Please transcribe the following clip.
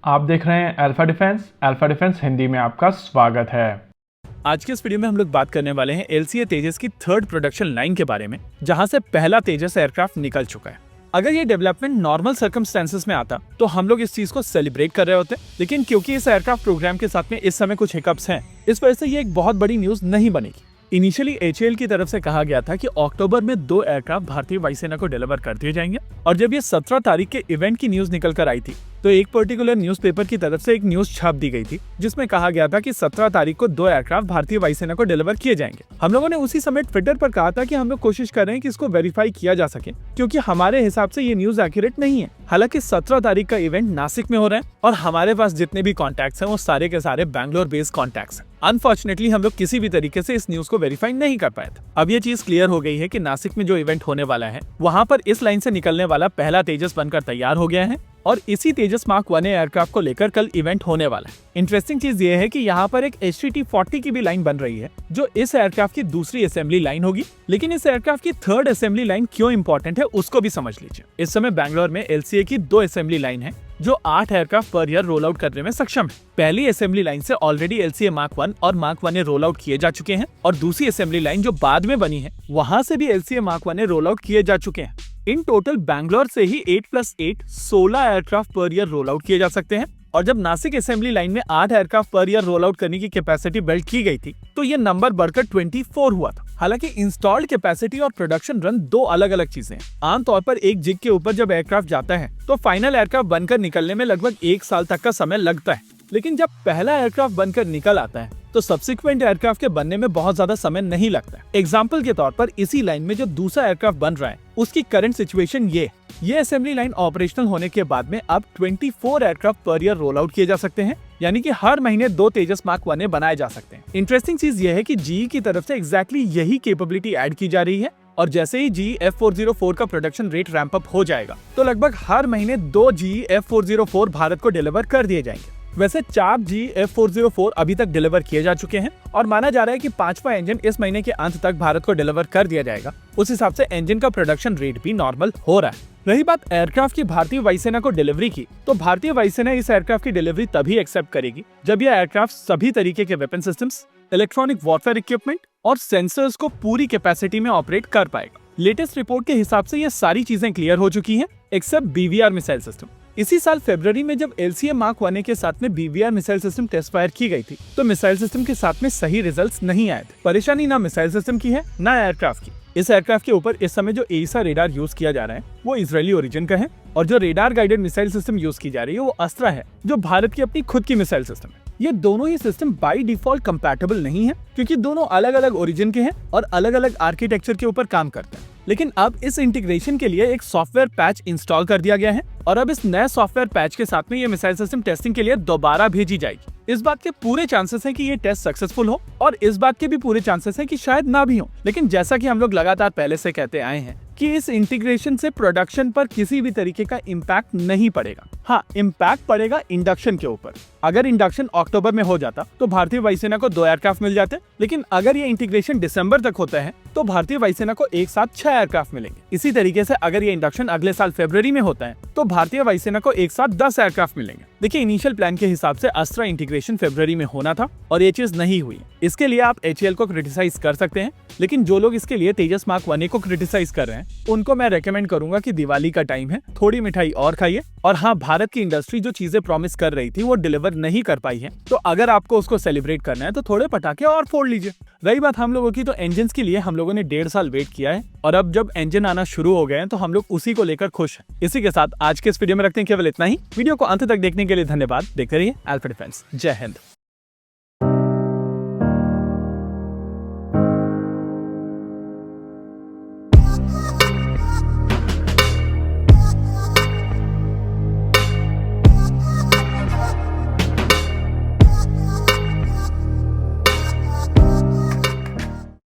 आप देख रहे हैं अल्फा डिफेंस हिंदी में आपका स्वागत है। आज के इस वीडियो में हम लोग बात करने वाले हैं एलसीए तेजस की थर्ड प्रोडक्शन लाइन के बारे में, जहां से पहला तेजस एयरक्राफ्ट निकल चुका है। अगर ये डेवलपमेंट नॉर्मल सर्कमस्टेंसेस में आता तो हम लोग इस चीज को सेलिब्रेट कर रहे होते, लेकिन क्योंकि इस एयरक्राफ्ट प्रोग्राम के साथ में इस समय कुछ हिकअप्स हैं, इस वजह से ये एक बहुत बड़ी न्यूज नहीं बनेगी। इनिशियली एचएएल की तरफ से कहा गया था कि अक्टूबर में 2 एयरक्राफ्ट भारतीय वायुसेना को डिलीवर कर दिए जाएंगे, और जब ये 17 तारीख के इवेंट की न्यूज निकल कर आई थी तो एक पर्टिकुलर न्यूज़पेपर की तरफ से एक न्यूज छाप दी गई थी, जिसमें कहा गया था कि 17 तारीख को 2 एयरक्राफ्ट भारतीय वायुसेना को डिलीवर किए जाएंगे। हम लोगों ने उसी समय ट्विटर पर कहा था कि हम लोग कोशिश कर रहे हैं कि इसको वेरीफाई किया जा सके, क्योंकि हमारे हिसाब से ये न्यूज एक्यूरेट नहीं है। हालांकि 17 तारीख का इवेंट नासिक में हो रहा है और हमारे पास जितने भी कॉन्टैक्ट्स हैं वो सारे के सारे बैंगलोर बेस्ड कॉन्टैक्ट्स हैं। अनफॉर्चुनेटली हम लोग किसी भी तरीके से इस न्यूज को वेरीफाई नहीं कर पाए थे। अब ये चीज क्लियर हो गई है कि नासिक में जो इवेंट होने वाला है वहाँ पर इस लाइन से निकलने वाला पहला तेजस बनकर तैयार हो गया है, और इसी तेजस मार्क 1 एयरक्राफ्ट को लेकर कल इवेंट होने वाला है। इंटरेस्टिंग चीज ये है कि यहाँ पर एक HTT-40 की भी लाइन बन रही है, जो इस एयरक्राफ्ट की दूसरी असेंबली लाइन होगी। लेकिन इस एयरक्राफ्ट की थर्ड असेंबली लाइन क्यों इंपॉर्टेंट है उसको भी समझ लीजिए। इस समय बैंगलोर में एलसीए की 2 असेंबली लाइन है, जो 8 aircraft per year roll out करने में सक्षम है। पहली असेंबली लाइन से ऑलरेडी एलसीए मार्क 1 और मार्क 1 रोल आउट किए जा चुके हैं, और दूसरी असेंबली लाइन जो बाद में बनी है वहां से भी एलसीए मार्क 1 रोल आउट किए जा चुके हैं। इन टोटल बैंगलोर से ही 8+8 16 aircraft per year roll out किए जा सकते हैं। और जब नासिक असेंबली लाइन में 8 aircraft per year roll out करने की कैपेसिटी बिल्ड की गई थी तो ये नंबर बढ़कर 24 हुआ था। हालांकि इंस्टॉल्ड कैपेसिटी और प्रोडक्शन रन 2 अलग अलग चीजें हैं। आमतौर पर एक जिग के ऊपर जब एयरक्राफ्ट जाता है तो फाइनल एयरक्राफ्ट बनकर निकलने में लगभग 1 साल तक का समय लगता है, लेकिन जब पहला एयरक्राफ्ट बनकर निकल आता है तो सब्सिक्वेंट एयरक्राफ्ट के बनने में बहुत ज्यादा समय नहीं लगता है। एग्जाम्पल के तौर पर इसी लाइन में जो दूसरा एयरक्राफ्ट बन रहा है उसकी करंट सिचुएशन ये असेंबली लाइन ऑपरेशनल होने के बाद में अब 24 aircraft per year roll out किए जा सकते हैं, यानी कि हर महीने 2 तेजस मार्क 1 बनाए जा सकते हैं। इंटरेस्टिंग चीज ये है कि जीई की तरफ से एग्जैक्टली यही कैपेबिलिटी ऐड की जा रही है, और जैसे ही GE F404 का प्रोडक्शन रेट रैंप अप हो जाएगा तो लगभग हर महीने 2 GE F404 भारत को डिलीवर कर दिए जाएंगे। वैसे 4 GE F404 अभी तक डिलीवर किए जा चुके हैं, और माना जा रहा है कि 5वां इंजन इस महीने के अंत तक भारत को डिलीवर कर दिया जाएगा। उस हिसाब से इंजन का प्रोडक्शन रेट भी नॉर्मल हो रहा है। रही बात एयरक्राफ्ट की भारतीय वायुसेना को डिलीवरी की, तो भारतीय वायुसेना इस एयरक्राफ्ट की डिलीवरी तभी एक्सेप्ट करेगी जब यह एयरक्राफ्ट सभी तरीके के weapon systems, electronic warfare equipment और सेंसर्स को पूरी कैपेसिटी में ऑपरेट कर पाएगा। लेटेस्ट रिपोर्ट के हिसाब से ये सारी चीजें क्लियर हो चुकी हैं एक्सेप्ट BVR मिसाइल सिस्टम। इसी साल फरवरी में जब एलसीए मार्क 1 के साथ में BVR missile system test fire की गई थी तो मिसाइल सिस्टम के साथ में सही रिजल्ट्स नहीं आए थे। परेशानी ना मिसाइल सिस्टम की है ना एयरक्राफ्ट की। इस एयरक्राफ्ट के ऊपर इस समय जो एसा रेडार यूज किया जा रहा है वो इजरायली ओरिजिन का है, और जो radar guided missile system use की जा रही है वो अस्त्रा है, जो भारत की अपनी खुद की मिसाइल सिस्टम है। ये दोनों ही सिस्टम बाय डिफॉल्ट कंपैटिबल नहीं है, क्योंकि दोनों अलग अलग ओरिजिन के हैं और अलग अलग आर्किटेक्चर के ऊपर काम करते हैं। लेकिन अब इस इंटीग्रेशन के लिए एक सॉफ्टवेयर पैच इंस्टॉल कर दिया गया है, और अब इस नए सॉफ्टवेयर पैच के साथ में ये मिसाइल सिस्टम टेस्टिंग के लिए दोबारा भेजी जाएगी। इस बात के पूरे चांसेस हैं कि ये टेस्ट सक्सेसफुल हो, और इस बात के भी पूरे चांसेस हैं कि शायद ना भी हो। लेकिन जैसा कि हम लोग लगातार पहले से कहते आए हैं कि इस इंटीग्रेशन से प्रोडक्शन पर किसी भी तरीके का इम्पैक्ट नहीं पड़ेगा। हाँ, इम्पैक्ट पड़ेगा इंडक्शन के ऊपर। अगर इंडक्शन अक्टूबर में हो जाता तो भारतीय वायुसेना को 2 एयरक्राफ्ट मिल जाते, लेकिन अगर ये इंटीग्रेशन दिसंबर तक होता है तो भारतीय वायुसेना को एक साथ 6 एयरक्राफ्ट मिलेंगे। इसी तरीके से अगर ये इंडक्शन अगले साल फरवरी में होता है तो भारतीय वायुसेना को एक साथ 10 एयरक्राफ्ट मिलेंगे। देखिए, इनिशियल प्लान के हिसाब से अस्त्रा इंटीग्रेशन फरवरी में होना था, और ये चीज नहीं हुई। इसके लिए आप HAL को क्रिटिसाइज कर सकते हैं, लेकिन जो लोग इसके लिए तेजस मार्क 1 को क्रिटिसाइज कर रहे हैं उनको मैं रेकमेंड करूंगा कि दिवाली का टाइम है, थोड़ी मिठाई और खाइए। और हाँ, भारत की इंडस्ट्री जो चीजें प्रॉमिस कर रही थी वो डिलीवर नहीं कर पाई है, तो अगर आपको उसको सेलिब्रेट करना है तो थोड़े पटाखे और फोड़ लीजिए। रही बात हम लोगों की, तो इंजन के लिए हम लोगों ने 1.5 साल वेट किया है, और अब जब इंजन आना शुरू हो गए हैं तो हम लोग उसी को लेकर खुश हैं। इसी के साथ आज के इस वीडियो में रखते हैं केवल इतना ही। वीडियो को अंत तक देखने के लिए धन्यवाद। देखते रहिए अल्फा डिफेंस। जय हिंद।